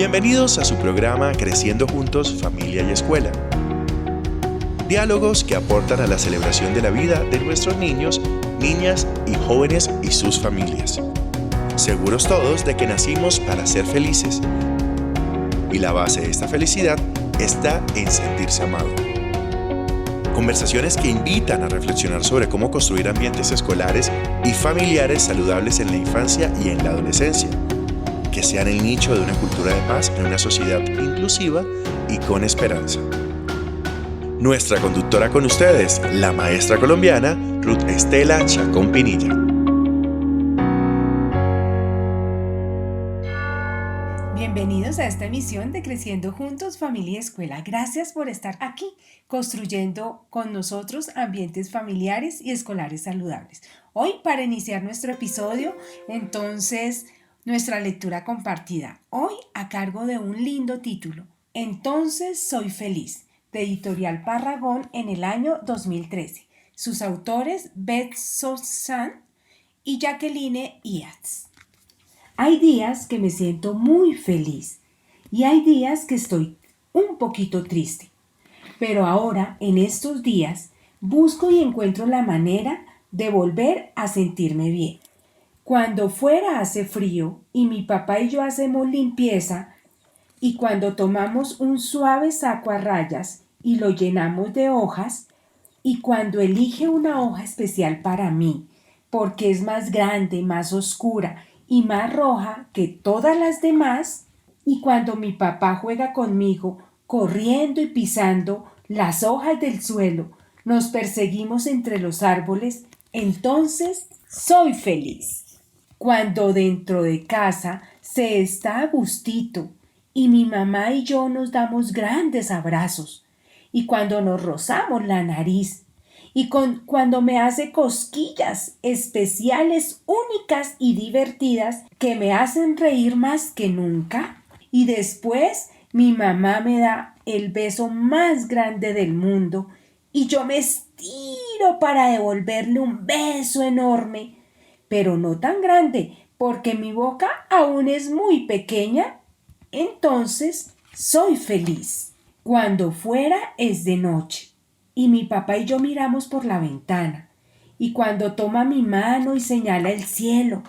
Bienvenidos a su programa Creciendo Juntos, Familia y Escuela. Diálogos que aportan a la celebración de la vida de nuestros niños, niñas y jóvenes y sus familias. Seguros todos de que nacimos para ser felices. Y la base de esta felicidad está en sentirse amado. Conversaciones que invitan a reflexionar sobre cómo construir ambientes escolares y familiares saludables en la infancia y en la adolescencia, que sean el nicho de una cultura de paz en una sociedad inclusiva y con esperanza. Nuestra conductora con ustedes, la maestra colombiana Ruth Estela Chacón Pinilla. Bienvenidos a esta emisión de Creciendo Juntos, Familia y Escuela. Gracias por estar aquí, construyendo con nosotros ambientes familiares y escolares saludables. Hoy, para iniciar nuestro episodio, entonces, nuestra lectura compartida. Hoy, a cargo de un lindo título, Entonces soy feliz, de Editorial Parragón en el año 2013. Sus autores, Beth Sosan y Jacqueline Iatz. Hay días que me siento muy feliz y hay días que estoy un poquito triste. Pero ahora, en estos días, busco y encuentro la manera de volver a sentirme bien. Cuando fuera hace frío y mi papá y yo hacemos limpieza y cuando tomamos un suave saco a rayas y lo llenamos de hojas y cuando elige una hoja especial para mí porque es más grande, más oscura y más roja que todas las demás, y cuando mi papá juega conmigo, corriendo y pisando las hojas del suelo, nos perseguimos entre los árboles, entonces soy feliz. Cuando dentro de casa se está a gustito y mi mamá y yo nos damos grandes abrazos, y cuando nos rozamos la nariz, y cuando me hace cosquillas especiales, únicas y divertidas que me hacen reír más que nunca. Y después mi mamá me da el beso más grande del mundo y yo me estiro para devolverle un beso enorme, pero no tan grande porque mi boca aún es muy pequeña. Entonces soy feliz. Cuando fuera es de noche y mi papá y yo miramos por la ventana, y cuando toma mi mano y señala el cielo,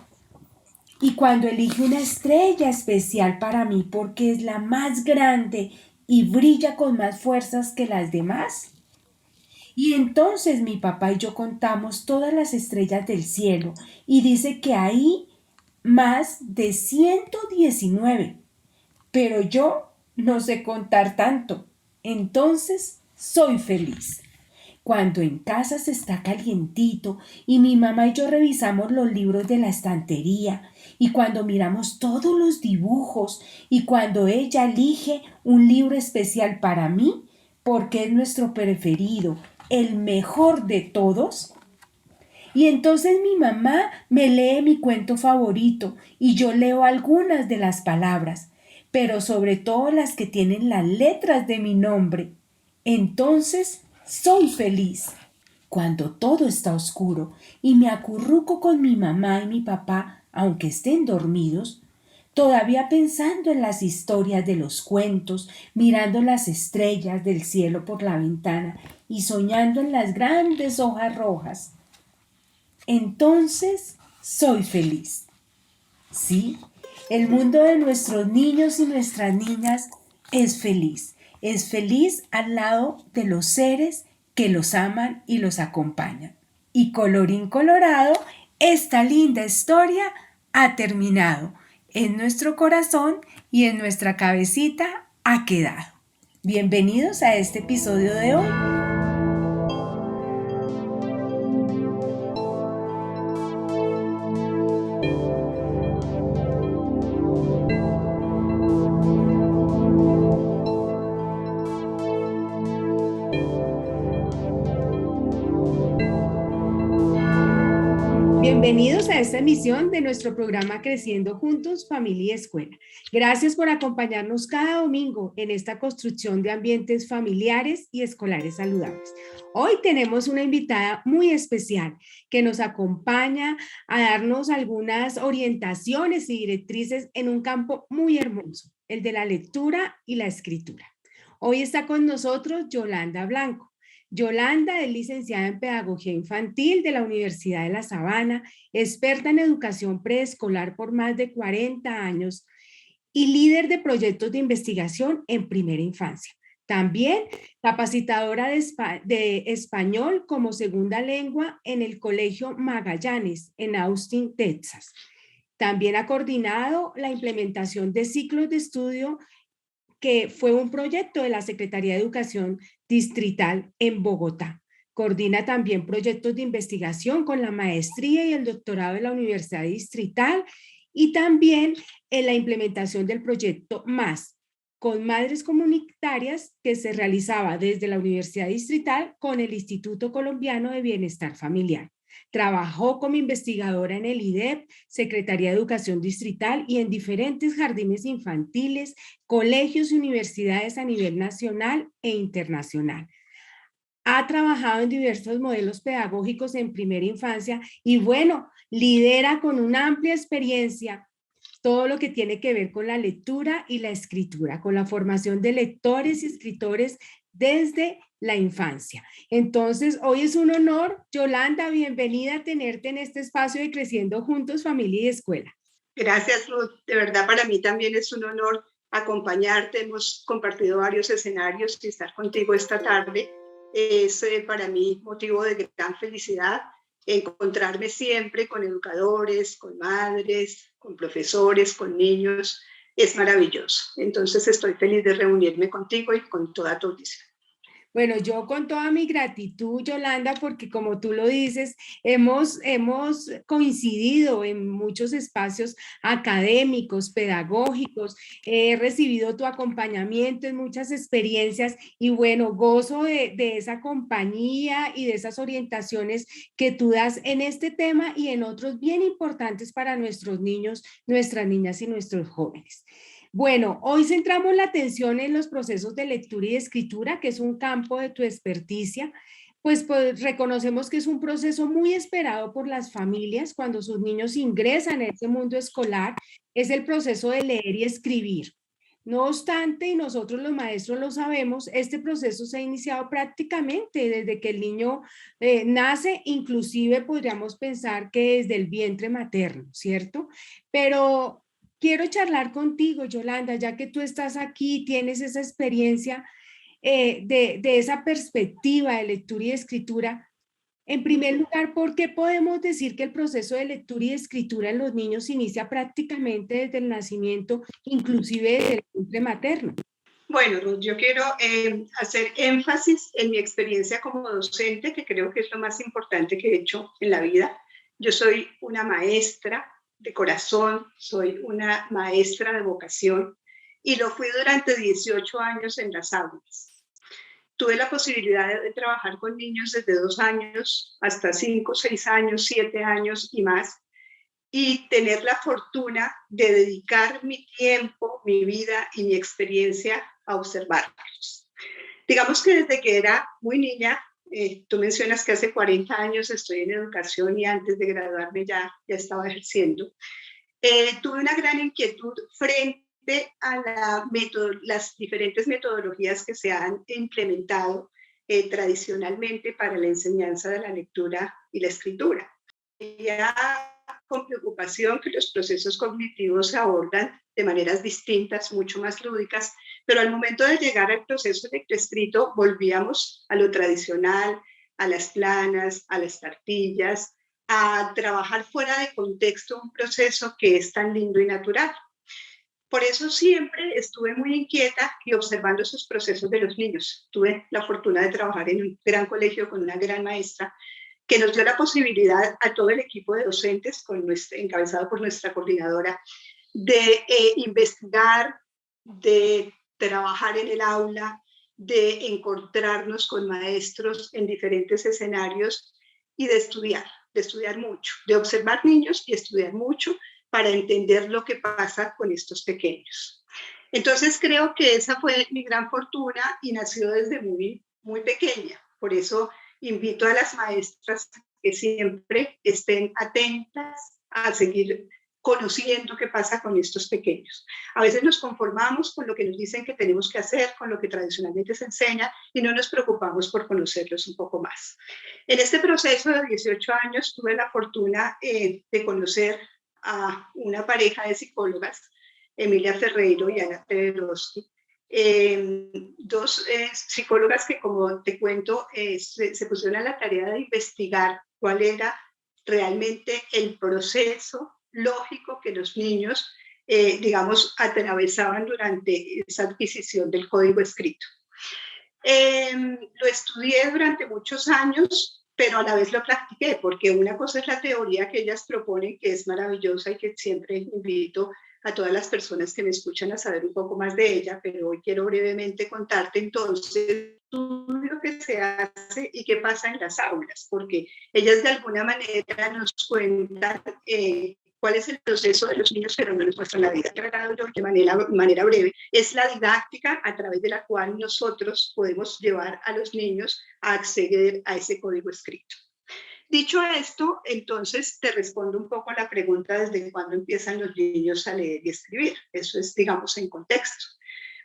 y cuando elige una estrella especial para mí porque es la más grande y brilla con más fuerzas que las demás. Y entonces mi papá y yo contamos todas las estrellas del cielo y dice que hay más de 119, pero yo no sé contar tanto. Entonces soy feliz. Cuando en casa se está calientito y mi mamá y yo revisamos los libros de la estantería y cuando miramos todos los dibujos y cuando ella elige un libro especial para mí porque es nuestro preferido, el mejor de todos. Y entonces mi mamá me lee mi cuento favorito y yo leo algunas de las palabras, pero sobre todo las que tienen las letras de mi nombre. Entonces soy feliz. Cuando todo está oscuro y me acurruco con mi mamá y mi papá, aunque estén dormidos, todavía pensando en las historias de los cuentos, mirando las estrellas del cielo por la ventana y soñando en las grandes hojas rojas, entonces soy feliz. Sí, el mundo de nuestros niños y nuestras niñas es feliz. Es feliz al lado de los seres que los aman y los acompañan. Y colorín colorado, esta linda historia ha terminado. En nuestro corazón y en nuestra cabecita ha quedado. Bienvenidos a este episodio de hoy. Bienvenidos a esta emisión de nuestro programa Creciendo Juntos, Familia y Escuela. Gracias por acompañarnos cada domingo en esta construcción de ambientes familiares y escolares saludables. Hoy tenemos una invitada muy especial que nos acompaña a darnos algunas orientaciones y directrices en un campo muy hermoso, el de la lectura y la escritura. Hoy está con nosotros Yolanda Blanco. Yolanda es licenciada en Pedagogía Infantil de la Universidad de La Sabana, experta en educación preescolar por más de 40 años y líder de proyectos de investigación en primera infancia. También capacitadora de español como segunda lengua en el Colegio Magallanes en Austin, Texas. También ha coordinado la implementación de ciclos de estudio que fue un proyecto de la Secretaría de Educación Distrital en Bogotá. Coordina también proyectos de investigación con la maestría y el doctorado de la Universidad Distrital y también en la implementación del proyecto MAS con madres comunitarias que se realizaba desde la Universidad Distrital con el Instituto Colombiano de Bienestar Familiar. Trabajó como investigadora en el IDEP, Secretaría de Educación Distrital y en diferentes jardines infantiles, colegios y universidades a nivel nacional e internacional. Ha trabajado en diversos modelos pedagógicos en primera infancia y bueno, lidera con una amplia experiencia todo lo que tiene que ver con la lectura y la escritura, con la formación de lectores y escritores desde la infancia. Entonces, hoy es un honor, Yolanda, bienvenida a tenerte en este espacio de Creciendo Juntos, Familia y Escuela. Gracias, Ruth. De verdad, para mí también es un honor acompañarte. Hemos compartido varios escenarios y estar contigo esta tarde es para mí motivo de gran felicidad. Encontrarme siempre con educadores, con madres, con profesores, con niños, es maravilloso. Entonces estoy feliz de reunirme contigo y con toda tu audiencia. Bueno, yo con toda mi gratitud, Yolanda, porque como tú lo dices, hemos coincidido en muchos espacios académicos, pedagógicos, he recibido tu acompañamiento en muchas experiencias y bueno, gozo de esa compañía y de esas orientaciones que tú das en este tema y en otros bien importantes para nuestros niños, nuestras niñas y nuestros jóvenes. Bueno, hoy centramos la atención en los procesos de lectura y de escritura, que es un campo de tu experticia, pues reconocemos que es un proceso muy esperado por las familias cuando sus niños ingresan a ese mundo escolar, es el proceso de leer y escribir. No obstante, y nosotros los maestros lo sabemos, este proceso se ha iniciado prácticamente desde que el niño nace, inclusive podríamos pensar que desde el vientre materno, ¿cierto? Pero quiero charlar contigo, Yolanda, ya que tú estás aquí, tienes esa experiencia de esa perspectiva de lectura y de escritura. En primer lugar, ¿por qué podemos decir que el proceso de lectura y de escritura en los niños inicia prácticamente desde el nacimiento, inclusive desde el vientre materno? Bueno, Ruth, yo quiero hacer énfasis en mi experiencia como docente, que creo que es lo más importante que he hecho en la vida. Yo soy una maestra de corazón, soy una maestra de vocación y lo fui durante 18 años en las aulas. Tuve la posibilidad de trabajar con niños desde 2 años hasta 5, 6 años, 7 años y más, y tener la fortuna de dedicar mi tiempo, mi vida y mi experiencia a observarlos. Digamos que desde que era muy niña, tú mencionas que hace 40 años estoy en educación y antes de graduarme ya estaba ejerciendo. Tuve una gran inquietud frente a las diferentes metodologías que se han implementado tradicionalmente para la enseñanza de la lectura y la escritura. Ya con preocupación que los procesos cognitivos se abordan de maneras distintas, mucho más lúdicas, pero al momento de llegar al proceso lectoescrito volvíamos a lo tradicional, a las planas, a las cartillas, a trabajar fuera de contexto un proceso que es tan lindo y natural. Por eso siempre estuve muy inquieta y observando esos procesos de los niños. Tuve la fortuna de trabajar en un gran colegio con una gran maestra que nos dio la posibilidad a todo el equipo de docentes, encabezado por nuestra coordinadora, de investigar, de trabajar en el aula, de encontrarnos con maestros en diferentes escenarios y de estudiar mucho, de observar niños y estudiar mucho para entender lo que pasa con estos pequeños. Entonces creo que esa fue mi gran fortuna y nació desde muy, muy pequeña. Por eso invito a las maestras que siempre estén atentas a seguir conociendo qué pasa con estos pequeños. A veces nos conformamos con lo que nos dicen que tenemos que hacer, con lo que tradicionalmente se enseña, y no nos preocupamos por conocerlos un poco más. En este proceso de 18 años tuve la fortuna de conocer a una pareja de psicólogas, Emilia Ferreiro y Ana Teodoroski, dos psicólogas que, como te cuento, se pusieron a la tarea de investigar cuál era realmente el proceso lógico que los niños, digamos, atravesaban durante esa adquisición del código escrito. Lo estudié durante muchos años, pero a la vez lo practiqué, porque una cosa es la teoría que ellas proponen, que es maravillosa y que siempre invito a todas las personas que me escuchan a saber un poco más de ella, pero hoy quiero brevemente contarte entonces el estudio que se hace y qué pasa en las aulas, porque ellas de alguna manera nos cuentan cuál es el proceso de los niños, pero no les muestran la vida. De manera breve, es la didáctica a través de la cual nosotros podemos llevar a los niños a acceder a ese código escrito. Dicho esto, entonces te respondo un poco a la pregunta desde cuándo empiezan los niños a leer y escribir. Eso es, digamos, en contexto.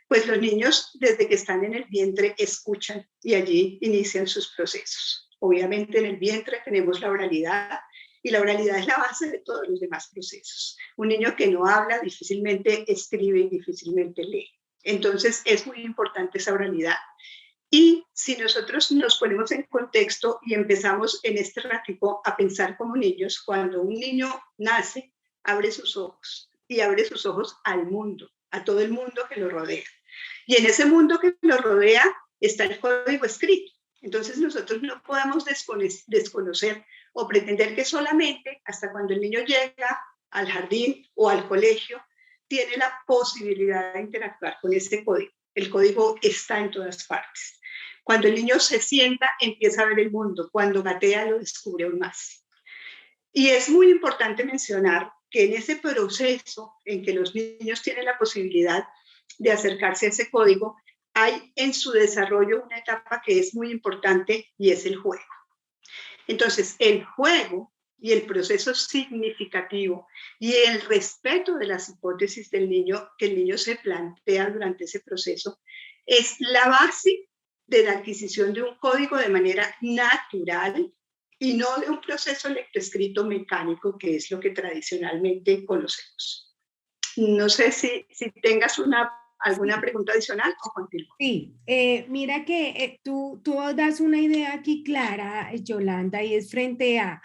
Pues los niños, desde que están en el vientre, escuchan y allí inician sus procesos. Obviamente en el vientre tenemos la oralidad, y la oralidad es la base de todos los demás procesos. Un niño que no habla difícilmente escribe y difícilmente lee. Entonces es muy importante esa oralidad. Y si nosotros nos ponemos en contexto y empezamos en este ratico a pensar como niños, cuando un niño nace, abre sus ojos y abre sus ojos al mundo, a todo el mundo que lo rodea. Y en ese mundo que lo rodea está el código escrito. Entonces nosotros no podemos desconocer o pretender que solamente hasta cuando el niño llega al jardín o al colegio tiene la posibilidad de interactuar con ese código. El código está en todas partes. Cuando el niño se sienta, empieza a ver el mundo. Cuando gatea, lo descubre aún más. Y es muy importante mencionar que en ese proceso en que los niños tienen la posibilidad de acercarse a ese código, hay en su desarrollo una etapa que es muy importante y es el juego. Entonces, el juego y el proceso significativo y el respeto de las hipótesis del niño que el niño se plantea durante ese proceso es la base de la adquisición de un código de manera natural y no de un proceso lectoescrito mecánico, que es lo que tradicionalmente conocemos. No sé si tengas alguna pregunta adicional o continúo. Sí, mira que tú das una idea aquí clara, Yolanda, y es frente a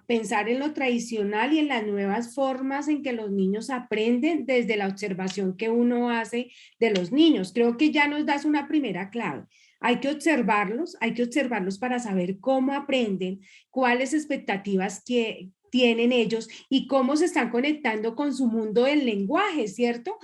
pensar en lo tradicional y en las nuevas formas en que los niños aprenden desde la observación que uno hace de los niños. Creo que ya nos das una primera clave. Hay que observarlos para saber cómo aprenden, cuáles expectativas tienen ellos y cómo se están conectando con su mundo del lenguaje, ¿cierto?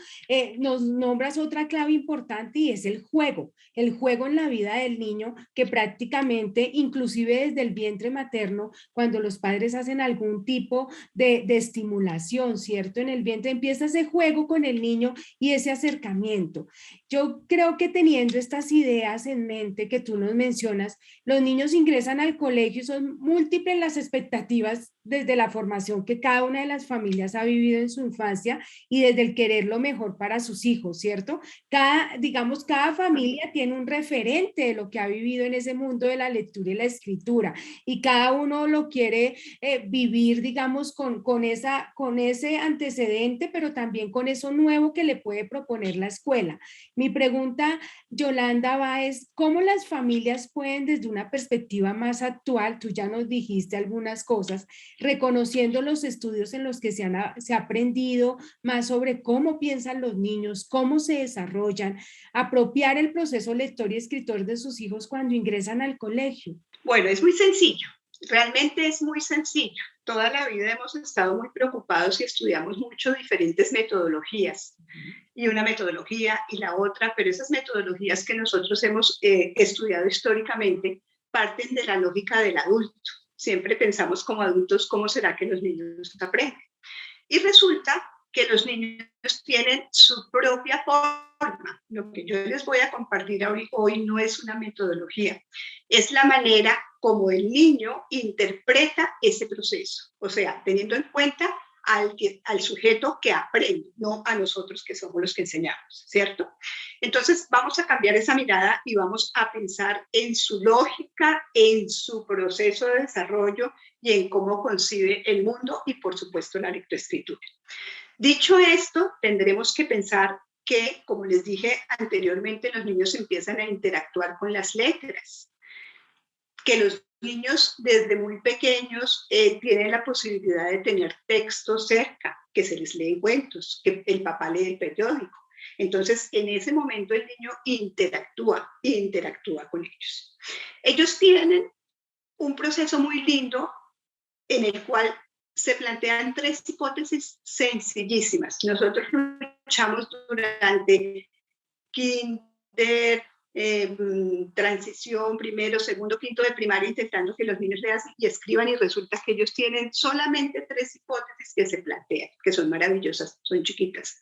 Nos nombras otra clave importante y es el juego en la vida del niño, que prácticamente, inclusive desde el vientre materno, cuando los padres hacen algún tipo de estimulación, ¿cierto? En el vientre empieza ese juego con el niño y ese acercamiento. Yo creo que teniendo estas ideas en mente que tú nos mencionas, los niños ingresan al colegio y son múltiples las expectativas desde la formación que cada una de las familias ha vivido en su infancia y desde el querer lo mejor para sus hijos, ¿cierto? Cada familia tiene un referente de lo que ha vivido en ese mundo de la lectura y la escritura, y cada uno lo quiere vivir, digamos, con ese antecedente, pero también con eso nuevo que le puede proponer la escuela. Mi pregunta, Yolanda, es cómo las familias pueden, desde una perspectiva más actual, tú ya nos dijiste algunas cosas, reconociendo los estudios en los que se ha aprendido más sobre cómo piensan los niños, cómo se desarrollan, apropiar el proceso lector y escritor de sus hijos cuando ingresan al colegio. Bueno, es muy sencillo, realmente es muy sencillo. Toda la vida hemos estado muy preocupados y estudiamos mucho diferentes metodologías, y una metodología y la otra, pero esas metodologías que nosotros hemos estudiado históricamente parten de la lógica del adulto. Siempre pensamos como adultos, ¿cómo será que los niños aprenden? Y resulta que los niños tienen su propia forma. Lo que yo les voy a compartir hoy no es una metodología, es la manera como el niño interpreta ese proceso. O sea, teniendo en cuenta al sujeto que aprende, no a nosotros que somos los que enseñamos, ¿cierto? Entonces vamos a cambiar esa mirada y vamos a pensar en su lógica, en su proceso de desarrollo y en cómo concibe el mundo y, por supuesto, la lectoescritura. Dicho esto, tendremos que pensar que, como les dije anteriormente, los niños empiezan a interactuar con las letras, que los niños desde muy pequeños tienen la posibilidad de tener textos cerca, que se les leen cuentos, que el papá lee el periódico. Entonces, en ese momento el niño interactúa con ellos. Ellos tienen un proceso muy lindo en el cual se plantean 3 hipótesis sencillísimas. Nosotros luchamos durante kinder, transición, primero, segundo, quinto de primaria, intentando que los niños lean y escriban, y resulta que ellos tienen solamente 3 hipótesis que se plantean, que son maravillosas, son chiquitas.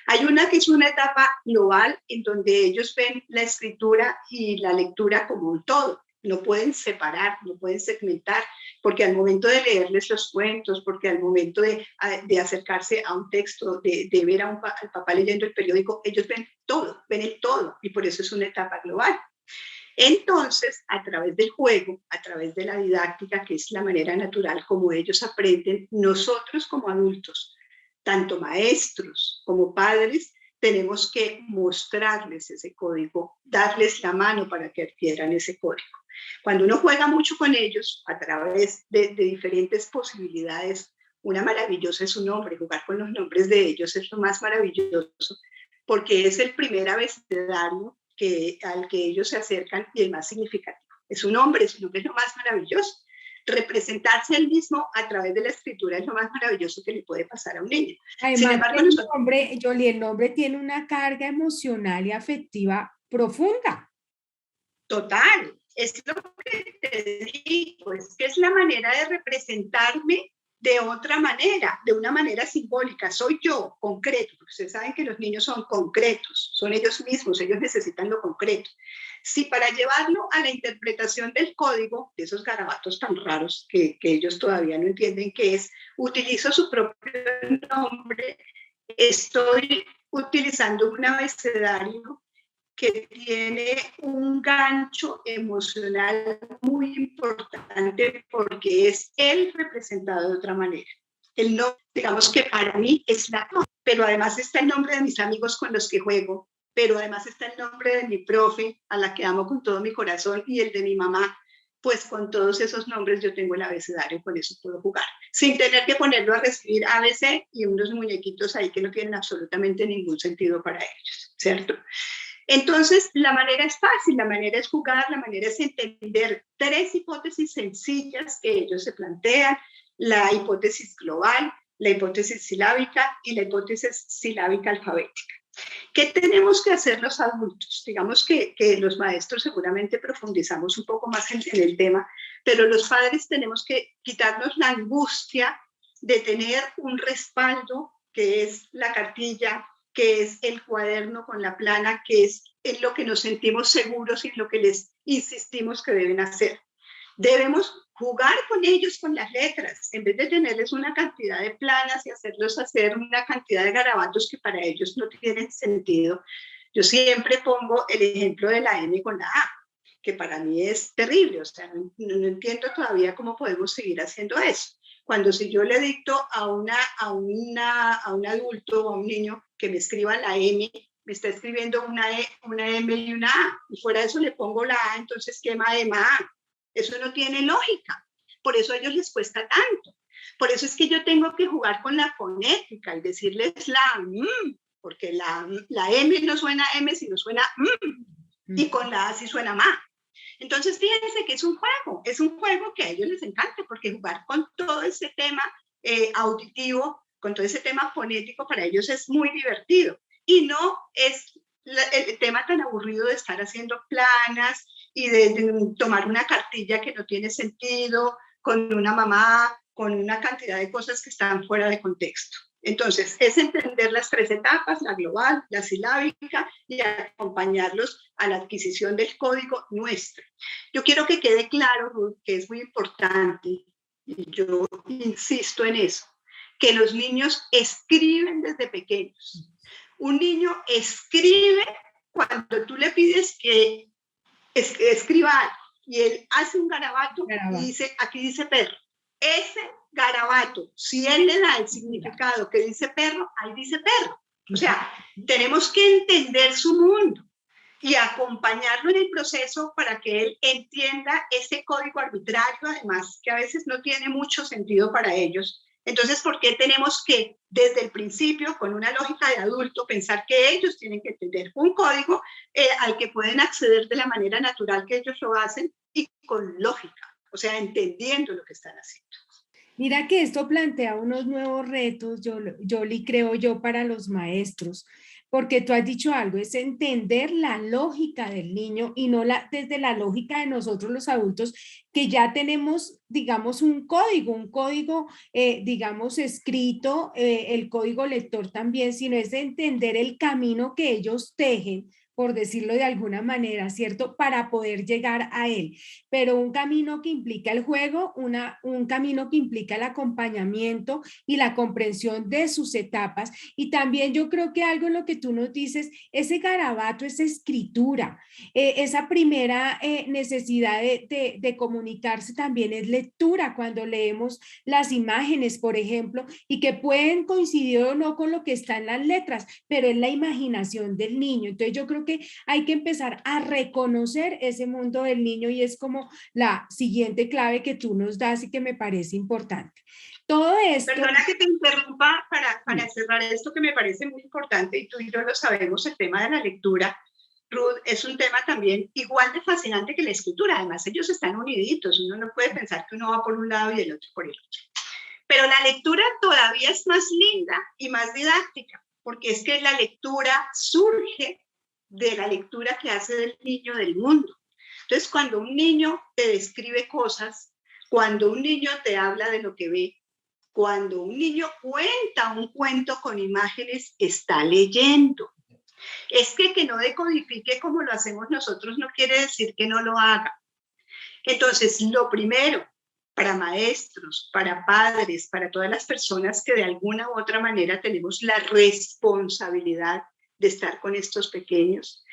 Hay una que es una etapa global en donde ellos ven la escritura y la lectura como un todo. No pueden separar, no pueden segmentar, porque al momento de leerles los cuentos, porque al momento de acercarse a un texto, de ver al papá leyendo el periódico, ellos ven todo, ven el todo, y por eso es una etapa global. Entonces, a través del juego, a través de la didáctica, que es la manera natural como ellos aprenden, nosotros como adultos, tanto maestros como padres, tenemos que mostrarles ese código, darles la mano para que adquieran ese código. Cuando uno juega mucho con ellos a través de diferentes posibilidades, una maravillosa es su nombre, jugar con los nombres de ellos es lo más maravilloso, porque es el primer abecedario al que ellos se acercan y el más significativo. Su nombre es lo más maravilloso. Representarse él mismo a través de la escritura es lo más maravilloso que le puede pasar a un niño. Además, sin embargo, el nombre tiene una carga emocional y afectiva profunda. Total, es lo que te digo, es que es la manera de representarme de otra manera, de una manera simbólica. Soy yo, concreto, porque ustedes saben que los niños son concretos, son ellos mismos, ellos necesitan lo concreto. Si para llevarlo a la interpretación del código, de esos garabatos tan raros que ellos todavía no entienden qué es, utilizo su propio nombre, estoy utilizando un abecedario que tiene un gancho emocional muy importante porque es él representado de otra manera. El nombre, digamos que para mí es la cosa, pero además está el nombre de mis amigos con los que juego, pero además está el nombre de mi profe, a la que amo con todo mi corazón, y el de mi mamá. Pues con todos esos nombres yo tengo el abecedario, con eso puedo jugar, sin tener que ponerlo a recibir ABC y unos muñequitos ahí que no tienen absolutamente ningún sentido para ellos, ¿cierto? Entonces, la manera es fácil, la manera es jugar, la manera es entender 3 hipótesis sencillas que ellos se plantean: la hipótesis global, la hipótesis silábica y la hipótesis silábica alfabética. ¿Qué tenemos que hacer los adultos? Digamos que los maestros seguramente profundizamos un poco más en el tema, pero los padres tenemos que quitarnos la angustia de tener un respaldo, que es la cartilla, que es el cuaderno con la plana, que es en lo que nos sentimos seguros y en lo que les insistimos que deben hacer. Debemos jugar con ellos con las letras, en vez de tenerles una cantidad de planas y hacerlos hacer una cantidad de garabatos que para ellos no tienen sentido. Yo siempre pongo el ejemplo de la M con la A, que para mí es terrible, o sea, no entiendo todavía cómo podemos seguir haciendo eso. Cuando si yo le dicto a un adulto o a un niño que me escriba la M, me está escribiendo una M y una A, y fuera de eso le pongo la A, entonces quema M A. Eso no tiene lógica, por eso a ellos les cuesta tanto. Por eso es que yo tengo que jugar con la fonética y decirles la porque la M no suena M, sino suena y con la A sí suena ma. Entonces, fíjense que es un juego que a ellos les encanta, porque jugar con todo ese tema auditivo, con todo ese tema fonético, para ellos es muy divertido. Y no es el tema tan aburrido de estar haciendo planas y de tomar una cartilla que no tiene sentido, con una mamá, con una cantidad de cosas que están fuera de contexto. Entonces, es entender las 3 etapas, la global, la silábica, y acompañarlos a la adquisición del código nuestro. Yo quiero que quede claro, Ruth, que es muy importante, y yo insisto en eso, que los niños escriben desde pequeños. Un niño escribe cuando tú le pides que escriba algo y él hace un garabato y dice, aquí dice perro. Ese garabato, si él le da el significado que dice perro, ahí dice perro. O sea, tenemos que entender su mundo y acompañarlo en el proceso para que él entienda ese código arbitrario, además, que a veces no tiene mucho sentido para ellos. Entonces, ¿por qué tenemos que, desde el principio, con una lógica de adulto, pensar que ellos tienen que entender un código al que pueden acceder de la manera natural que ellos lo hacen y con lógica, o sea, entendiendo lo que están haciendo? Mira que esto plantea unos nuevos retos, creo yo, para los maestros, porque tú has dicho algo, es entender la lógica del niño y no desde la lógica de nosotros los adultos, que ya tenemos, digamos, un código, digamos, escrito, el código lector también, sino es de entender el camino que ellos tejen, por decirlo de alguna manera, ¿cierto? Para poder llegar a él. Pero un camino que implica el juego, un camino que implica el acompañamiento y la comprensión de sus etapas. Y también yo creo que algo en lo que tú nos dices, ese garabato, esa escritura, esa primera necesidad de comunicarse también es lectura, cuando leemos las imágenes, por ejemplo, y que pueden coincidir o no con lo que está en las letras, pero es la imaginación del niño. Entonces yo creo que hay que empezar a reconocer ese mundo del niño y es como la siguiente clave que tú nos das y que me parece importante. Todo esto... Perdona que te interrumpa para cerrar esto que me parece muy importante, y tú y yo lo sabemos, el tema de la lectura, Ruth, es un tema también igual de fascinante que la escritura. Además, ellos están uniditos, uno no puede pensar que uno va por un lado y el otro por el otro. Pero la lectura todavía es más linda y más didáctica, porque es que la lectura surge de la lectura que hace del niño del mundo. Entonces, cuando un niño te describe cosas, cuando un niño te habla de lo que ve, cuando un niño cuenta un cuento con imágenes, está leyendo. Es que no decodifique como lo hacemos nosotros no quiere decir que no lo haga. Entonces, lo primero, para maestros, para padres, para todas las personas que de alguna u otra manera tenemos la responsabilidad de estar con estos pequeños,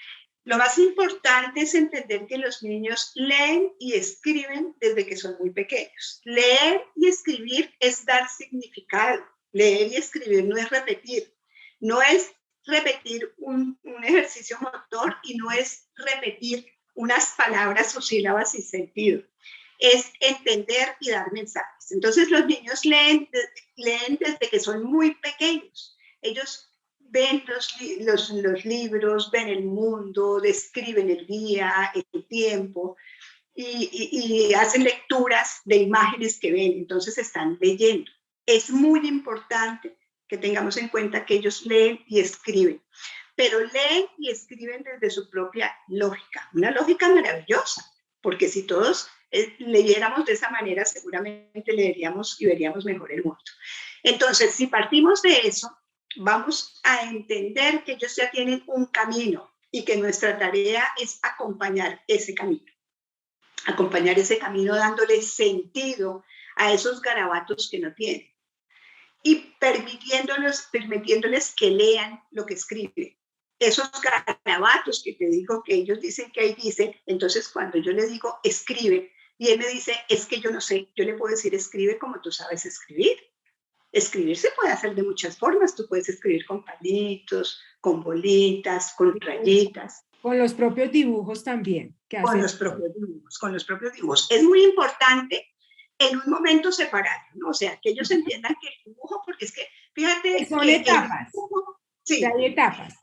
lo más importante es entender que los niños leen y escriben desde que son muy pequeños. Leer y escribir es dar significado. Leer y escribir no es repetir. No es repetir un ejercicio motor y no es repetir unas palabras o sílabas sin sentido. Es entender y dar mensajes. Entonces los niños leen desde que son muy pequeños. Ellos ven los libros, ven el mundo, describen el día, el tiempo y hacen lecturas de imágenes que ven, entonces están leyendo. Es muy importante que tengamos en cuenta que ellos leen y escriben, pero leen y escriben desde su propia lógica, una lógica maravillosa, porque si todos leyéramos de esa manera, seguramente leeríamos y veríamos mejor el mundo. Entonces, si partimos de eso, vamos a entender que ellos ya tienen un camino y que nuestra tarea es acompañar ese camino dándole sentido a esos garabatos que no tienen y permitiéndoles que lean lo que escriben. Esos garabatos que te digo que ellos dicen que ahí dicen, entonces cuando yo le digo escribe y él me dice, es que yo no sé, yo le puedo decir escribe como tú sabes escribir. Escribir se puede hacer de muchas formas. Tú puedes escribir con palitos, con bolitas, con rayitas. Con los propios dibujos también. Con los propios dibujos. Es muy importante en un momento separado, ¿no? O sea, que ellos entiendan que el dibujo, porque es que, fíjate... Son etapas. Sí. Hay etapas.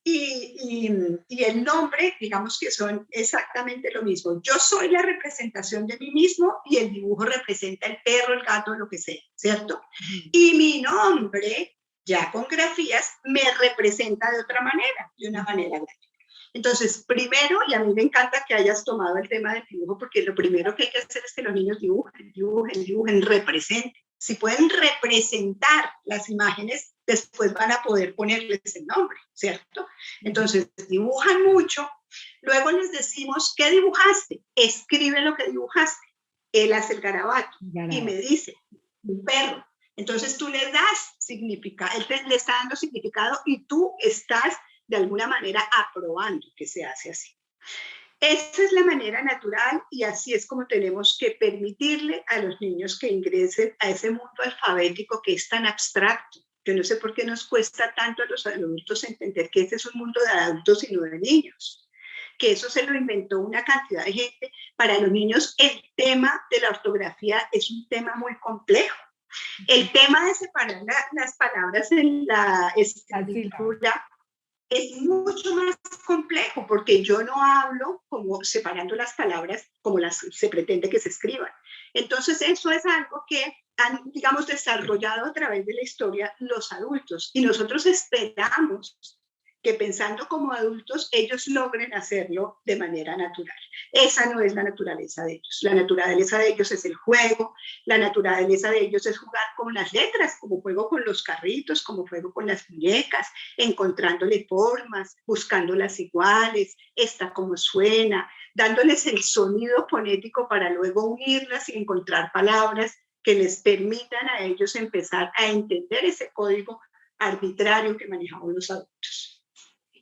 Y el nombre, digamos que son exactamente lo mismo. Yo soy la representación de mí mismo y el dibujo representa el perro, el gato, lo que sea, ¿cierto? Y mi nombre, ya con grafías, me representa de otra manera, de una manera gráfica. Entonces, primero, y a mí me encanta que hayas tomado el tema del dibujo, porque lo primero que hay que hacer es que los niños dibujen, representen. Si pueden representar las imágenes, después van a poder ponerles el nombre, ¿cierto? Entonces, dibujan mucho, luego les decimos, ¿qué dibujaste? Escribe lo que dibujaste. Él hace el garabato y me dice, un perro. Entonces tú le das significado, le está dando significado y tú estás de alguna manera aprobando que se hace así. Esa es la manera natural y así es como tenemos que permitirle a los niños que ingresen a ese mundo alfabético que es tan abstracto. Yo no sé por qué nos cuesta tanto a los adultos entender que este es un mundo de adultos y no de niños, que eso se lo inventó una cantidad de gente. Para los niños el tema de la ortografía es un tema muy complejo. El tema de separar las palabras en la escritura es mucho más complejo porque yo no hablo como separando las palabras como se pretende que se escriban. Entonces eso es algo que han, digamos, desarrollado a través de la historia los adultos y nosotros esperamos que pensando como adultos ellos logren hacerlo de manera natural. Esa no es la naturaleza de ellos. La naturaleza de ellos es el juego, la naturaleza de ellos es jugar con las letras, como juego con los carritos, como juego con las muñecas, encontrándole formas, buscándolas iguales, esta como suena, dándoles el sonido fonético para luego unirlas y encontrar palabras que les permitan a ellos empezar a entender ese código arbitrario que manejamos los adultos.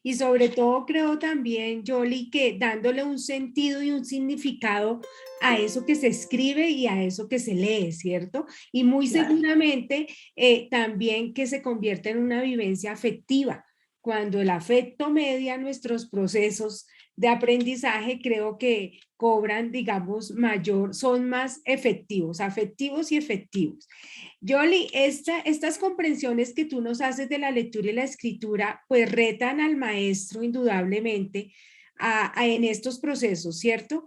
Y sobre todo creo también, Yoli, que dándole un sentido y un significado a eso que se escribe y a eso que se lee, ¿cierto? Y muy seguramente también que se convierta en una vivencia afectiva. Cuando el afecto media nuestros procesos de aprendizaje, creo que cobran, digamos, son más afectivos y efectivos. Yoli, estas comprensiones que tú nos haces de la lectura y la escritura, pues retan al maestro indudablemente en estos procesos, ¿cierto?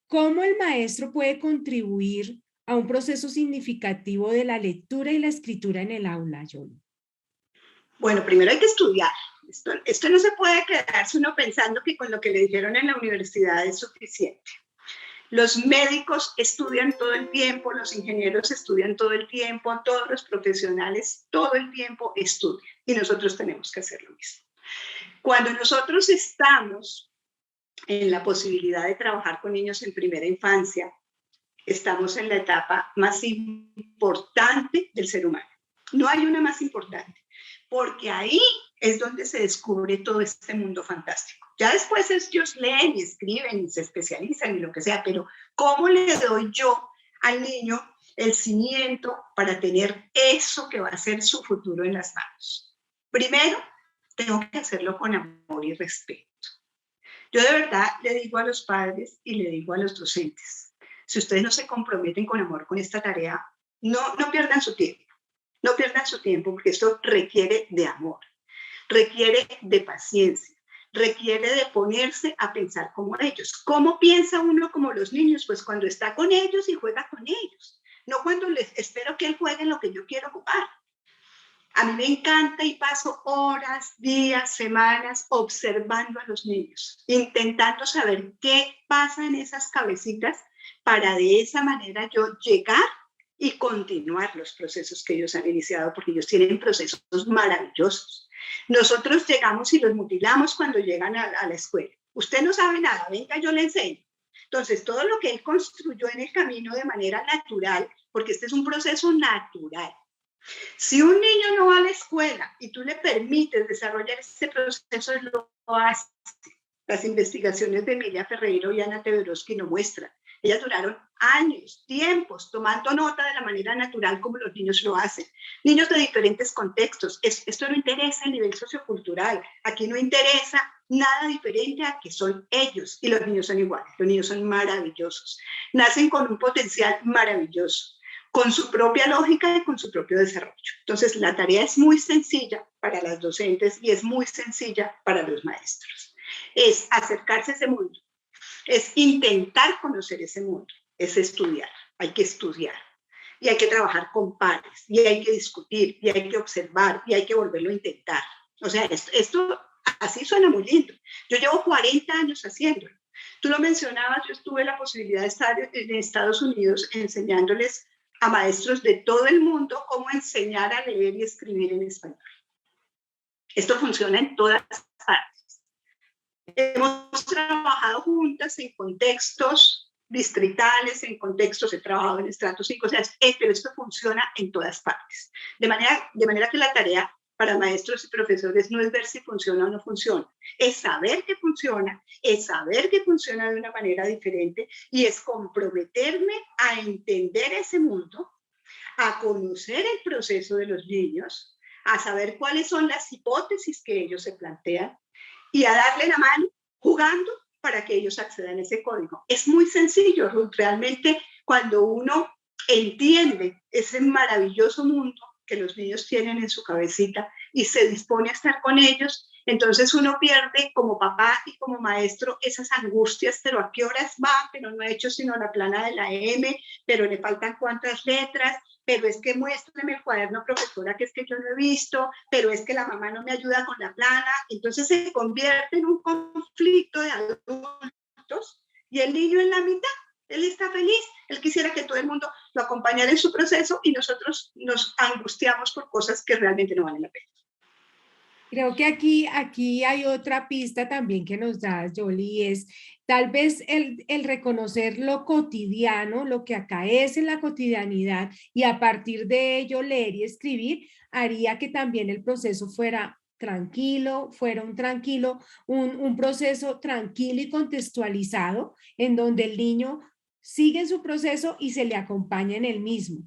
¿Cómo el maestro puede contribuir a un proceso significativo de la lectura y la escritura en el aula, Yoli? Bueno, primero hay que estudiar. Esto no se puede quedarse uno pensando que con lo que le dijeron en la universidad es suficiente. Los médicos estudian todo el tiempo, los ingenieros estudian todo el tiempo, todos los profesionales todo el tiempo estudian y nosotros tenemos que hacer lo mismo. Cuando nosotros estamos en la posibilidad de trabajar con niños en primera infancia, estamos en la etapa más importante del ser humano. No hay una más importante, porque ahí es donde se descubre todo este mundo fantástico. Ya después ellos leen y escriben y se especializan y lo que sea, pero ¿cómo le doy yo al niño el cimiento para tener eso que va a ser su futuro en las manos? Primero, tengo que hacerlo con amor y respeto. Yo de verdad le digo a los padres y le digo a los docentes, si ustedes no se comprometen con amor con esta tarea, no pierdan su tiempo. No pierdan su tiempo porque esto requiere de amor, requiere de paciencia, requiere de ponerse a pensar como ellos. ¿Cómo piensa uno como los niños? Pues cuando está con ellos y juega con ellos, no cuando les espero que él juegue en lo que yo quiero jugar. A mí me encanta y paso horas, días, semanas observando a los niños, intentando saber qué pasa en esas cabecitas para de esa manera yo llegar y continuar los procesos que ellos han iniciado, porque ellos tienen procesos maravillosos. Nosotros llegamos y los mutilamos cuando llegan a la escuela. Usted no sabe nada, venga, yo le enseño. Entonces, todo lo que él construyó en el camino de manera natural, porque este es un proceso natural. Si un niño no va a la escuela y tú le permites desarrollar ese proceso, él lo hace. Las investigaciones de Emilia Ferreiro y Ana Teodoroski lo muestran. Ellas duraron años, tiempos, tomando nota de la manera natural como los niños lo hacen. Niños de diferentes contextos. Esto no interesa a nivel sociocultural. Aquí no interesa nada diferente a que son ellos. Y los niños son iguales. Los niños son maravillosos. Nacen con un potencial maravilloso, con su propia lógica y con su propio desarrollo. Entonces, la tarea es muy sencilla para las docentes y es muy sencilla para los maestros. Es acercarse a ese mundo. Es intentar conocer ese mundo, es estudiar, hay que estudiar y hay que trabajar con pares y hay que discutir y hay que observar y hay que volverlo a intentar. O sea, esto así suena muy lindo. Yo llevo 40 años haciéndolo. Tú lo mencionabas, yo tuve la posibilidad de estar en Estados Unidos enseñándoles a maestros de todo el mundo cómo enseñar a leer y escribir en español. Esto funciona en todas partes. Hemos trabajado juntas en contextos distritales, en contextos, he trabajado en estratos 5, o sea, pero esto funciona en todas partes. De manera que la tarea para maestros y profesores no es ver si funciona o no funciona, es saber que funciona, es saber que funciona de una manera diferente y es comprometerme a entender ese mundo, a conocer el proceso de los niños, a saber cuáles son las hipótesis que ellos se plantean y a darle la mano jugando para que ellos accedan a ese código. Es muy sencillo, realmente cuando uno entiende ese maravilloso mundo que los niños tienen en su cabecita y se dispone a estar con ellos, entonces uno pierde como papá y como maestro esas angustias, pero a qué horas va, pero no he hecho sino la plana de la M, pero le faltan cuántas letras, pero es que muéstrame el cuaderno, profesora, que es que yo no he visto, pero es que la mamá no me ayuda con la plana. Entonces se convierte en un conflicto de adultos y el niño en la mitad. Él está feliz, él quisiera que todo el mundo lo acompañara en su proceso y nosotros nos angustiamos por cosas que realmente no valen la pena. Creo que aquí hay otra pista también que nos da Jolie, es tal vez el reconocer lo cotidiano, lo que acaece en la cotidianidad y a partir de ello leer y escribir haría que también el proceso fuera tranquilo, fuera un proceso tranquilo y contextualizado en donde el niño sigue en su proceso y se le acompaña en el mismo.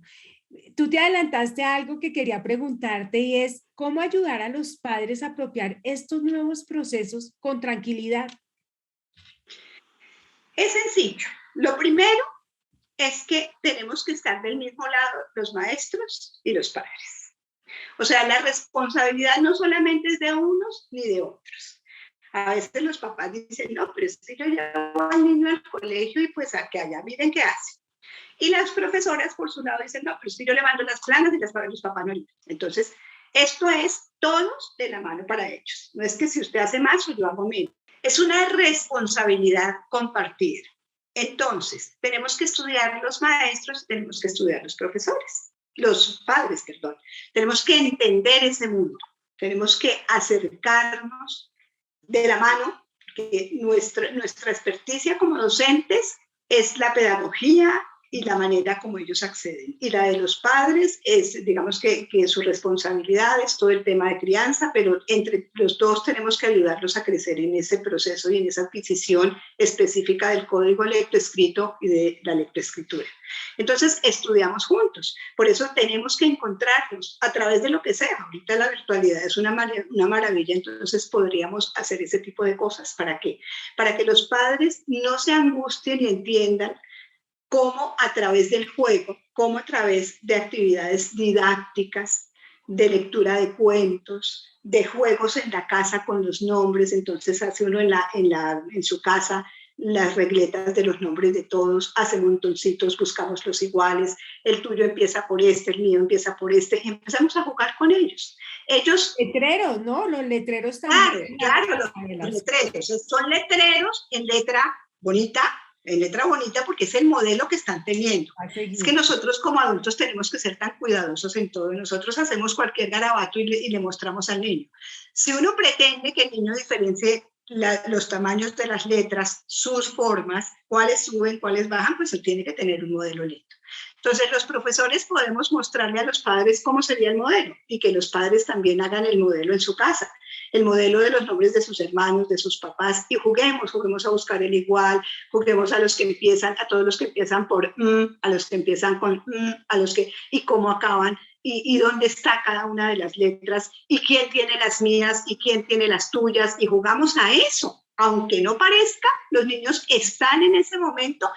Tú te adelantaste a algo que quería preguntarte y es cómo ayudar a los padres a apropiar estos nuevos procesos con tranquilidad. Es sencillo. Lo primero es que tenemos que estar del mismo lado los maestros y los padres. O sea, la responsabilidad no solamente es de unos ni de otros. A veces los papás dicen, no, pero es que yo llevo al niño al colegio y pues a que allá miren qué hace. Y las profesoras, por su lado, dicen, no, pero si yo le mando las planas y los papás no. Entonces, esto es todos de la mano para ellos. No es que si usted hace más o yo hago menos. Es una responsabilidad compartida. Entonces, tenemos que estudiar los maestros, tenemos que estudiar los profesores, los padres, perdón. Tenemos que entender ese mundo. Tenemos que acercarnos de la mano, porque nuestra experticia como docentes es la pedagogía y la manera como ellos acceden. Y la de los padres es, digamos que su responsabilidad es todo el tema de crianza, pero entre los dos tenemos que ayudarlos a crecer en ese proceso y en esa adquisición específica del código lectoescrito y de la lectoescritura. Entonces, estudiamos juntos. Por eso tenemos que encontrarnos a través de lo que sea. Ahorita la virtualidad es una maravilla, entonces podríamos hacer ese tipo de cosas. ¿Para qué? Para que los padres no se angustien y entiendan cómo a través del juego, cómo a través de actividades didácticas, de lectura de cuentos, de juegos en la casa con los nombres. Entonces hace uno en su casa las regletas de los nombres de todos, hace montoncitos, buscamos los iguales, el tuyo empieza por este, el mío empieza por este, y empezamos a jugar con ellos. Ellos... Letreros, ¿no? Los letreros también. Claro, los letreros. Son letreros en letra bonita porque es el modelo que están teniendo. Es que nosotros como adultos tenemos que ser tan cuidadosos en todo. Nosotros hacemos cualquier garabato y le mostramos al niño. Si uno pretende que el niño diferencie los tamaños de las letras, sus formas, cuáles suben, cuáles bajan, pues él tiene que tener un modelo lindo. Entonces los profesores podemos mostrarle a los padres cómo sería el modelo y que los padres también hagan el modelo en su casa, el modelo de los nombres de sus hermanos, de sus papás, y juguemos a buscar el igual, juguemos a todos los que empiezan por a los que empiezan con y cómo acaban, y dónde está cada una de las letras, y quién tiene las mías, y quién tiene las tuyas, y jugamos a eso. Aunque no parezca, los niños están en ese momento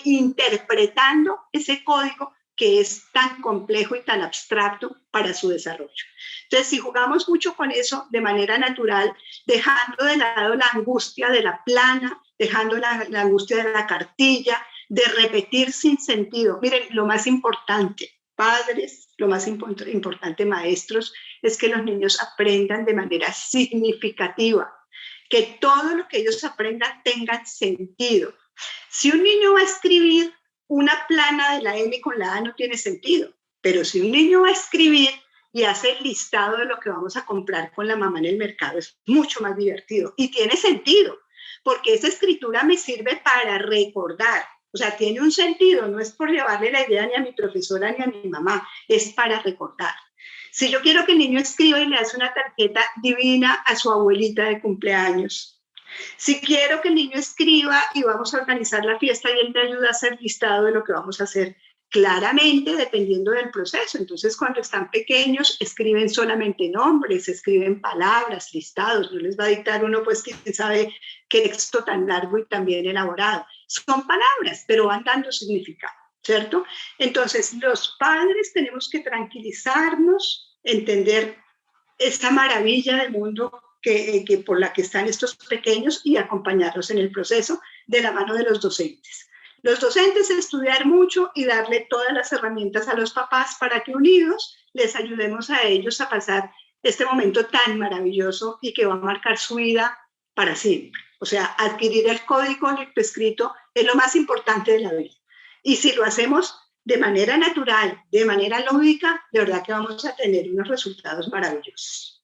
interpretando ese código que es tan complejo y tan abstracto para su desarrollo. Entonces, si jugamos mucho con eso de manera natural, dejando de lado la angustia de la plana, dejando la angustia de la cartilla, de repetir sin sentido. Miren, lo más importante, padres, lo más importante, maestros, es que los niños aprendan de manera significativa, que todo lo que ellos aprendan tenga sentido. Si un niño va a escribir una plana de la M con la A, no tiene sentido, pero si un niño va a escribir y hace el listado de lo que vamos a comprar con la mamá en el mercado, es mucho más divertido y tiene sentido, porque esa escritura me sirve para recordar O sea, tiene un sentido, no es por llevarle la idea ni a mi profesora ni a mi mamá, es para recordar. Si yo quiero que el niño escriba y le hace una tarjeta divina a su abuelita de cumpleaños, si quiero que el niño escriba y vamos a organizar la fiesta y él me ayuda a hacer listado de lo que vamos a hacer, claramente dependiendo del proceso. Entonces, cuando están pequeños, escriben solamente nombres, escriben palabras, listados. No les va a dictar uno, pues, quién sabe qué texto tan largo y tan bien elaborado. Son palabras, pero van dando significado, ¿cierto? Entonces, los padres tenemos que tranquilizarnos, entender esta maravilla del mundo que por la que están estos pequeños y acompañarlos en el proceso de la mano de los docentes. Los docentes estudiar mucho y darle todas las herramientas a los papás para que unidos les ayudemos a ellos a pasar este momento tan maravilloso y que va a marcar su vida para siempre. O sea, adquirir el código escrito es lo más importante de la vida. Y si lo hacemos de manera natural, de manera lúdica, de verdad que vamos a tener unos resultados maravillosos.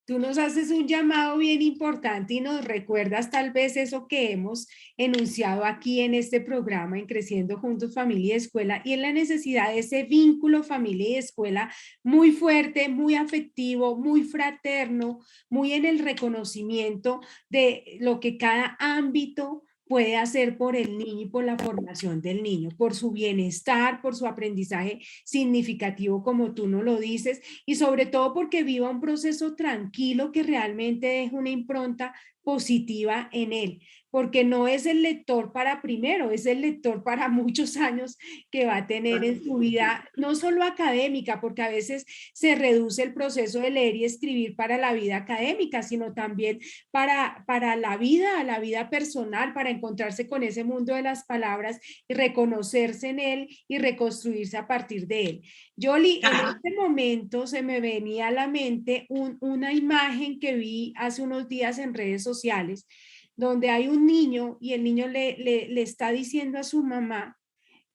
Tú nos haces un llamado bien importante y nos recuerdas tal vez eso que hemos enunciado aquí en este programa, en Creciendo Juntos, Familia y Escuela, y en la necesidad de ese vínculo familia y escuela muy fuerte, muy afectivo, muy fraterno, muy en el reconocimiento de lo que cada ámbito puede hacer por el niño y por la formación del niño, por su bienestar, por su aprendizaje significativo, como tú nos lo dices, y sobre todo porque viva un proceso tranquilo que realmente deje una impronta positiva en él, porque no es el lector para primero, es el lector para muchos años que va a tener en su vida, no solo académica, porque a veces se reduce el proceso de leer y escribir para la vida académica, sino también para la vida personal, para encontrarse con ese mundo de las palabras y reconocerse en él y reconstruirse a partir de él. Yoli, en este momento se me venía a la mente una imagen que vi hace unos días en redes sociales, donde hay un niño y el niño le está diciendo a su mamá,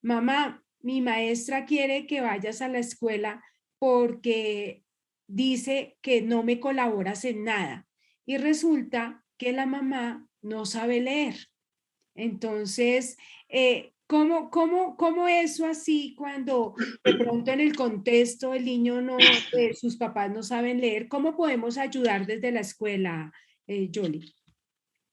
mamá, mi maestra quiere que vayas a la escuela porque dice que no me colaboras en nada. Y resulta que la mamá no sabe leer. Entonces, ¿cómo eso así cuando de pronto en el contexto el niño no, sus papás no saben leer? ¿Cómo podemos ayudar desde la escuela, Yoli?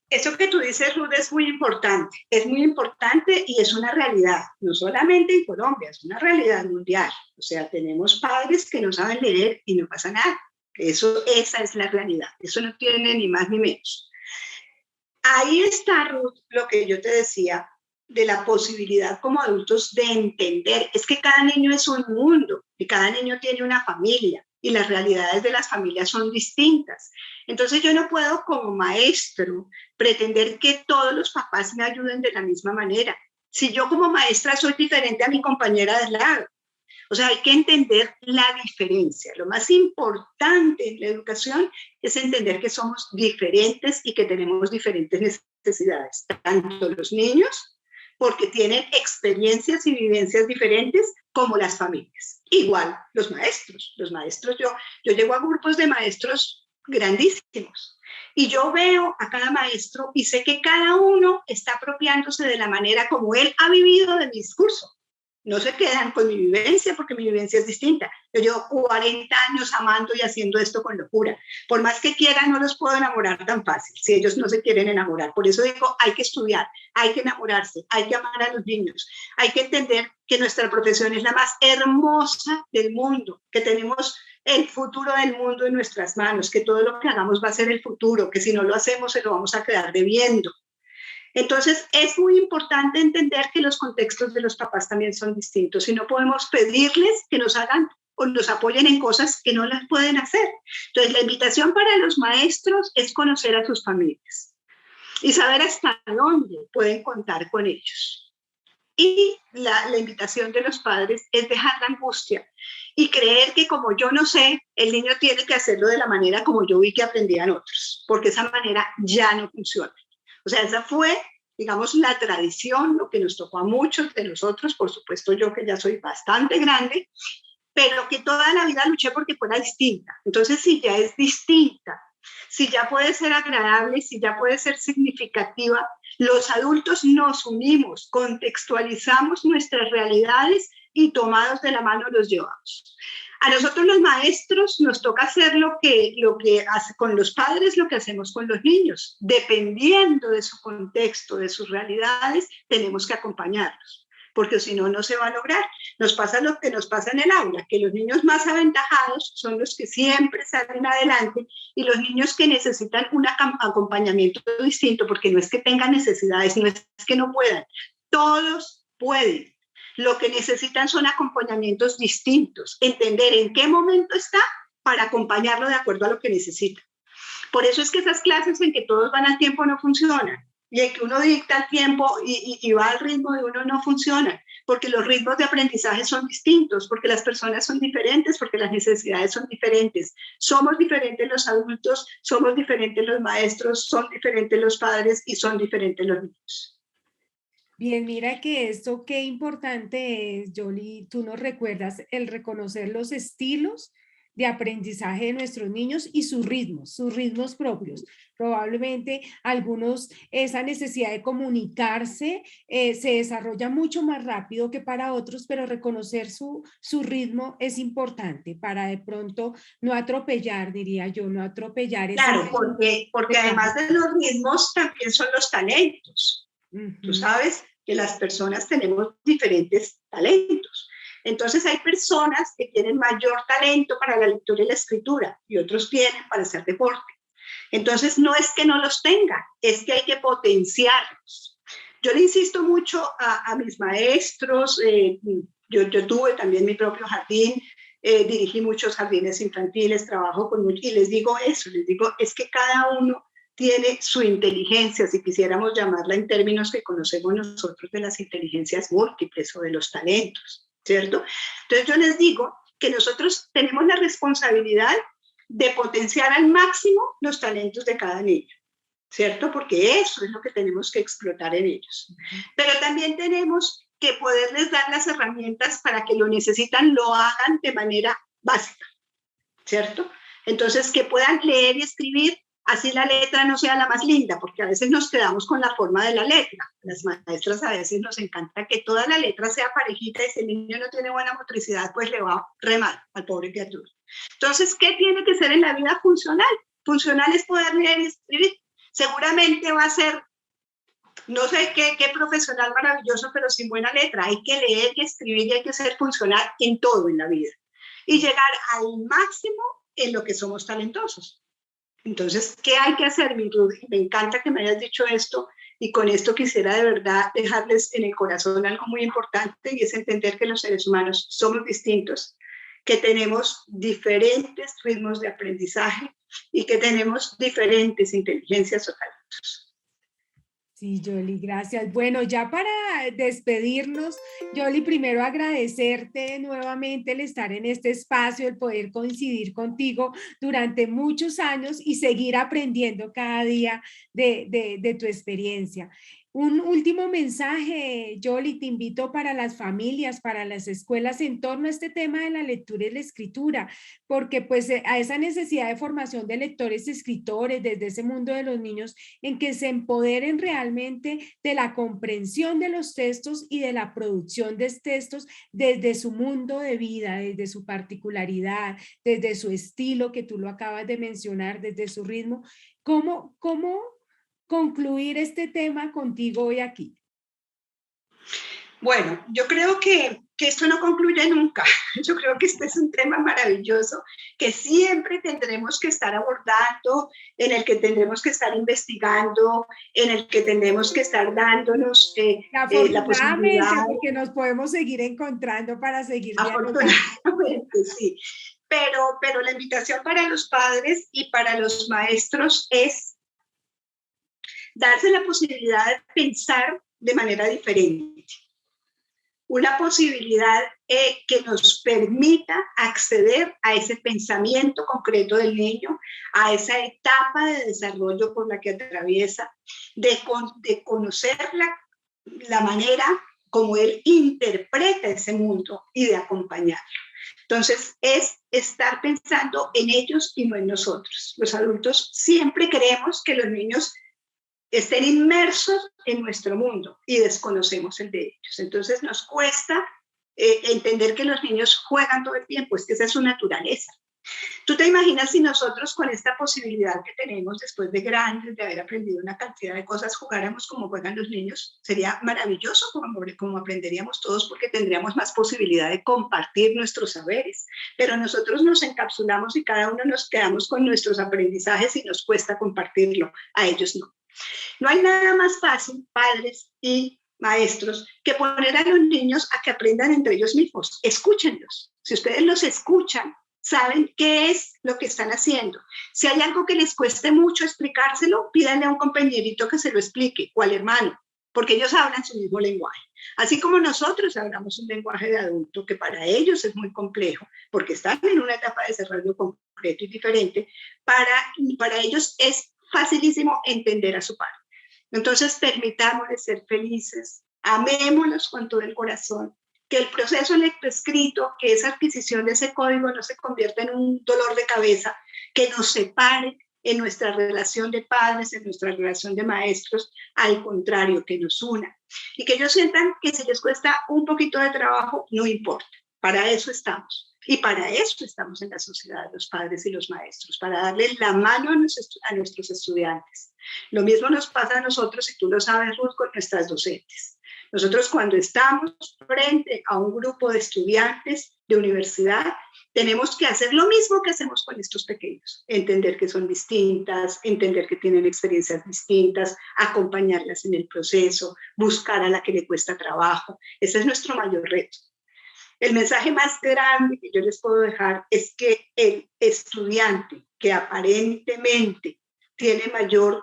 Eso que tú dices, Ruth, es muy importante y es una realidad, no solamente en Colombia, es una realidad mundial. O sea, tenemos padres que no saben leer y no pasa nada. Esa es la realidad, eso no tiene ni más ni menos. Ahí está, Ruth, lo que yo te decía de la posibilidad como adultos de entender. Es que cada niño es un mundo y cada niño tiene una familia y las realidades de las familias son distintas. Entonces yo no puedo como maestro pretender que todos los papás me ayuden de la misma manera. Si yo como maestra soy diferente a mi compañera del lado. O sea, hay que entender la diferencia. Lo más importante en la educación es entender que somos diferentes y que tenemos diferentes necesidades. Tanto los niños, porque tienen experiencias y vivencias diferentes, como las familias. Igual los maestros. Los maestros, yo llego a grupos de maestros grandísimos y yo veo a cada maestro y sé que cada uno está apropiándose de la manera como él ha vivido de mi discurso. No se quedan con mi vivencia porque mi vivencia es distinta. Yo llevo 40 años amando y haciendo esto con locura. Por más que quieran, no los puedo enamorar tan fácil si ellos no se quieren enamorar. Por eso digo, hay que estudiar, hay que enamorarse, hay que amar a los niños. Hay que entender que nuestra profesión es la más hermosa del mundo, que tenemos el futuro del mundo en nuestras manos, que todo lo que hagamos va a ser el futuro, que si no lo hacemos se lo vamos a quedar debiendo. Entonces, es muy importante entender que los contextos de los papás también son distintos y no podemos pedirles que nos hagan o nos apoyen en cosas que no las pueden hacer. Entonces, la invitación para los maestros es conocer a sus familias y saber hasta dónde pueden contar con ellos. Y la invitación de los padres es dejar la angustia y creer que como yo no sé, el niño tiene que hacerlo de la manera como yo vi que aprendían otros, porque esa manera ya no funciona. O sea, esa fue, digamos, la tradición, lo que nos tocó a muchos de nosotros, por supuesto yo que ya soy bastante grande, pero que toda la vida luché porque fuera distinta. Entonces, si ya es distinta, si ya puede ser agradable, si ya puede ser significativa, Los adultos nos unimos, contextualizamos nuestras realidades y tomados de la mano los llevamos. A nosotros los maestros nos toca hacer lo que hace con los padres, lo que hacemos con los niños. Dependiendo de su contexto, de sus realidades, tenemos que acompañarlos, porque si no, no se va a lograr. Nos pasa lo que nos pasa en el aula, que los niños más aventajados son los que siempre salen adelante y los niños que necesitan un acompañamiento distinto, porque no es que tengan necesidades, no es que no puedan, todos pueden. Lo que necesitan son acompañamientos distintos, entender en qué momento está para acompañarlo de acuerdo a lo que necesita. Por eso es que esas clases en que todos van al tiempo no funcionan, y en que uno dicta el tiempo y va al ritmo de uno no funcionan, porque los ritmos de aprendizaje son distintos, porque las personas son diferentes, porque las necesidades son diferentes. Somos diferentes los adultos, somos diferentes los maestros, son diferentes los padres y son diferentes los niños. Bien, mira que esto qué importante es, Yoli, tú nos recuerdas el reconocer los estilos de aprendizaje de nuestros niños y sus ritmos propios. Probablemente algunos, esa necesidad de comunicarse se desarrolla mucho más rápido que para otros, pero reconocer su ritmo es importante para de pronto no atropellar, diría yo, no atropellar ese Claro, ritmo. porque además de los ritmos también son los talentos. Tú sabes que las personas tenemos diferentes talentos. Entonces hay personas que tienen mayor talento para la lectura y la escritura y otros tienen para hacer deporte. Entonces no es que no los tengan, es que hay que potenciarlos. Yo le insisto mucho a mis maestros, yo tuve también mi propio jardín, dirigí muchos jardines infantiles, trabajo con muchos, y les digo eso, les digo, es que cada uno tiene su inteligencia, si quisiéramos llamarla en términos que conocemos nosotros de las inteligencias múltiples o de los talentos, ¿cierto? Entonces yo les digo que nosotros tenemos la responsabilidad de potenciar al máximo los talentos de cada niño, ¿cierto? Porque eso es lo que tenemos que explotar en ellos. Pero también tenemos que poderles dar las herramientas para que lo necesitan, lo hagan de manera básica, ¿cierto? Entonces, que puedan leer y escribir, así la letra no sea la más linda, porque a veces nos quedamos con la forma de la letra. Las maestras a veces nos encanta que toda la letra sea parejita y si el niño no tiene buena motricidad, pues le va re mal al pobre criatura. Entonces, ¿qué tiene que ser en la vida funcional? Funcional es poder leer y escribir. Seguramente va a ser, no sé qué profesional maravilloso, pero sin buena letra. Hay que leer y escribir y hay que ser funcional en todo en la vida. Y llegar al máximo en lo que somos talentosos. Entonces, ¿qué hay que hacer, mi Rudy? Me encanta que me hayas dicho esto y con esto quisiera de verdad dejarles en el corazón algo muy importante y es entender que los seres humanos somos distintos, que tenemos diferentes ritmos de aprendizaje y que tenemos diferentes inteligencias o talentos. Sí, Yoli, gracias. Bueno, ya para despedirnos, Yoli, primero agradecerte nuevamente el estar en este espacio, el poder coincidir contigo durante muchos años y seguir aprendiendo cada día de tu experiencia. Un último mensaje, Yoli, te invito para las familias, para las escuelas en torno a este tema de la lectura y la escritura, porque pues a esa necesidad de formación de lectores y escritores desde ese mundo de los niños en que se empoderen realmente de la comprensión de los textos y de la producción de textos desde su mundo de vida, desde su particularidad, desde su estilo que tú lo acabas de mencionar, desde su ritmo. ¿Cómo concluir este tema contigo hoy aquí? Bueno, yo creo que esto no concluye nunca. Yo creo que este es un tema maravilloso que siempre tendremos que estar abordando, en el que tendremos que estar investigando, en el que tendremos que estar dándonos la posibilidad. Porque nos podemos seguir encontrando para seguir dialogando. Afortunadamente, sí. Pero la invitación para los padres y para los maestros es darse la posibilidad de pensar de manera diferente. Una posibilidad que nos permita acceder a ese pensamiento concreto del niño, a esa etapa de desarrollo por la que atraviesa, de conocer la manera como él interpreta ese mundo y de acompañarlo. Entonces, es estar pensando en ellos y no en nosotros. Los adultos siempre queremos que los niños estén inmersos en nuestro mundo y desconocemos el de ellos. Entonces nos cuesta entender que los niños juegan todo el tiempo, es que esa es su naturaleza. ¿Tú te imaginas si nosotros con esta posibilidad que tenemos después de grandes, de haber aprendido una cantidad de cosas, jugáramos como juegan los niños? Sería maravilloso como aprenderíamos todos, porque tendríamos más posibilidad de compartir nuestros saberes. Pero nosotros nos encapsulamos y cada uno nos quedamos con nuestros aprendizajes y nos cuesta compartirlo. A ellos no. No hay nada más fácil, padres y maestros, que poner a los niños a que aprendan entre ellos mismos. Escúchenlos. Si ustedes los escuchan, saben qué es lo que están haciendo. Si hay algo que les cueste mucho explicárselo, pídanle a un compañerito que se lo explique, o al hermano, porque ellos hablan su mismo lenguaje. Así como nosotros hablamos un lenguaje de adulto que para ellos es muy complejo, porque están en una etapa de desarrollo concreto y diferente, para ellos es facilísimo entender a su padre. Entonces, permitámosles ser felices, amémoslos con todo el corazón, que el proceso lectoescrito, que esa adquisición de ese código no se convierta en un dolor de cabeza, que nos separe en nuestra relación de padres, en nuestra relación de maestros, al contrario, que nos una. Y que ellos sientan que si les cuesta un poquito de trabajo, no importa, para eso estamos. Y para eso estamos en la sociedad, los padres y los maestros, para darle la mano a nuestros estudiantes. Lo mismo nos pasa a nosotros, y tú lo sabes, Ruth, con nuestras docentes. Nosotros cuando estamos frente a un grupo de estudiantes de universidad, tenemos que hacer lo mismo que hacemos con estos pequeños. Entender que son distintas, entender que tienen experiencias distintas, acompañarlas en el proceso, buscar a la que le cuesta trabajo. Ese es nuestro mayor reto. El mensaje más grande que yo les puedo dejar es que el estudiante que aparentemente tiene mayor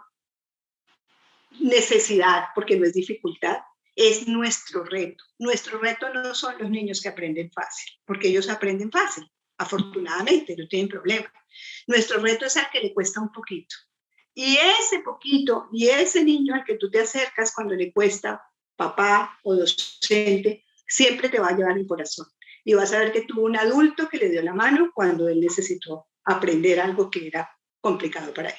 necesidad, porque no es dificultad, es nuestro reto. Nuestro reto no son los niños que aprenden fácil, porque ellos aprenden fácil, afortunadamente, no tienen problema. Nuestro reto es al que le cuesta un poquito. Y ese poquito, y ese niño al que tú te acercas cuando le cuesta, papá o docente, siempre te va a llevar el corazón. Y vas a ver que tuvo un adulto que le dio la mano cuando él necesitó aprender algo que era complicado para él.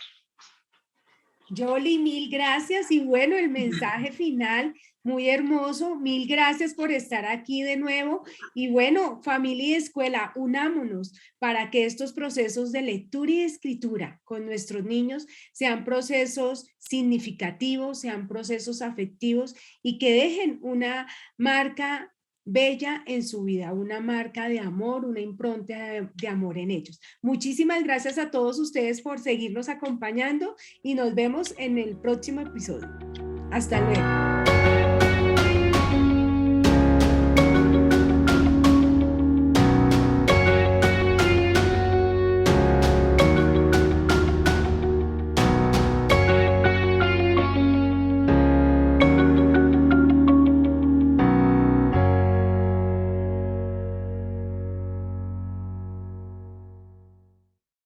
Yoli, mil gracias. Y bueno, el mensaje final, muy hermoso. Mil gracias por estar aquí de nuevo. Y bueno, familia y escuela, unámonos para que estos procesos de lectura y escritura con nuestros niños sean procesos significativos, sean procesos afectivos y que dejen una marca bella en su vida, una marca de amor, una impronta de amor en ellos. Muchísimas gracias a todos ustedes por seguirnos acompañando y nos vemos en el próximo episodio. Hasta luego.